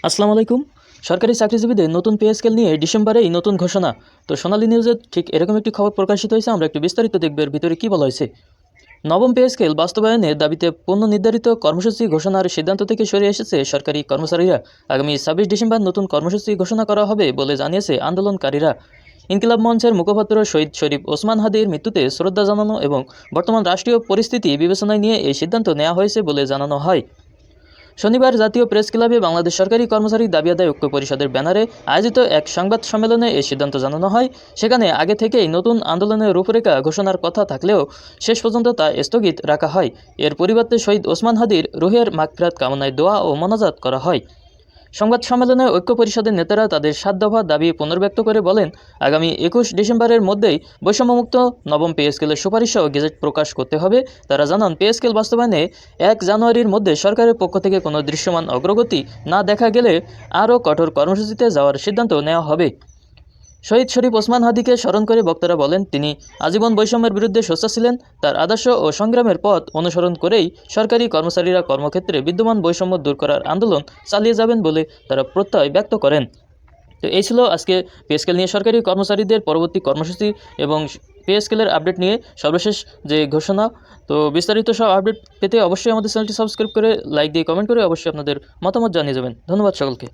আসসালামু আলাইকুম। সরকারি চাকরিজীবীদের নতুন পে স্কেল নিয়ে ডিসেম্বরেই নতুন ঘোষণা। তো সোনালী নিউজে ঠিক এরকম একটি খবর প্রকাশিত হয়েছে, আমরা একটু বিস্তারিত দেখব এর ভিতরে কী বলা হয়েছে। নবম পে স্কেল বাস্তবায়নের দাবিতে পূর্ণ নির্ধারিত কর্মসূচি ঘোষণার সিদ্ধান্ত থেকে সরে এসেছে সরকারি কর্মচারীরা। আগামী 26 ডিসেম্বর নতুন কর্মসূচি ঘোষণা করা হবে বলে জানিয়েছে আন্দোলনকারীরা। ইনকিলাব মঞ্চের মুখপাত্র শহীদ শরীফ ওসমান হাদির মৃত্যুতে শ্রদ্ধা জানানো এবং বর্তমান রাষ্ট্রীয় পরিস্থিতি বিবেচনায় নিয়ে এই সিদ্ধান্ত নেওয়া হয়েছে বলে জানানো হয়। শনিবার জাতীয় প্রেস ক্লাবে বাংলাদেশ সরকারি কর্মচারী দাবি আদায় ঐক্য পরিষদের ব্যানারে আয়োজিত এক সংবাদ সম্মেলনে এই সিদ্ধান্ত জানানো হয়। সেখানে আগে থেকেই নতুন আন্দোলনের রূপরেখা ঘোষণার কথা থাকলেও শেষ পর্যন্ত তা স্থগিত রাখা হয়। এর পরিবর্তে শহীদ ওসমান হাদির রুহের মাগফিরাত কামনায় দোয়া ও মোনাজাত করা হয়। সংবাদ সম্মেলনে ঐক্য পরিষদের নেতারা তাদের 7 দফা দাবি পুনর্ব্যক্ত করে বলেন, আগামী 21 ডিসেম্বরের মধ্যেই বৈষম্যমুক্ত নবম পে স্কেলের সুপারিশসহ গেজেট প্রকাশ করতে হবে। তারা জানান, পে স্কেল বাস্তবায়নে 1 জানুয়ারির মধ্যে সরকারের পক্ষ থেকে কোনো দৃশ্যমান অগ্রগতি না দেখা গেলে আরও কঠোর কর্মসূচিতে যাওয়ার সিদ্ধান্ত নেওয়া হবে। শহীদ শরীফ ওসমান হাদিকে স্মরণ করে বক্তারা বলেন, তিনি আজীবন বৈষম্যের বিরুদ্ধে সোচ্চার ছিলেন। তার আদর্শ ও সংগ্রামের পথ অনুসরণ করেই সরকারি কর্মচারীরা কর্মক্ষেত্রে বিদ্যমান বৈষম্য দূর করার আন্দোলন চালিয়ে যাবেন বলে তারা প্রত্যয় ব্যক্ত করেন। তো এই ছিল আজকে পে স্কেল নিয়ে সরকারি কর্মচারীদের পরবর্তী কর্মসূচি এবং পে স্কেলের আপডেট নিয়ে সর্বশেষ যে ঘোষণা। তো বিস্তারিত সব আপডেট পেতে অবশ্যই আমাদের চ্যানেলটি সাবস্ক্রাইব করে লাইক দিয়ে কমেন্ট করে অবশ্যই আপনাদের মতামত জানিয়ে যাবেন। ধন্যবাদ সকলকে।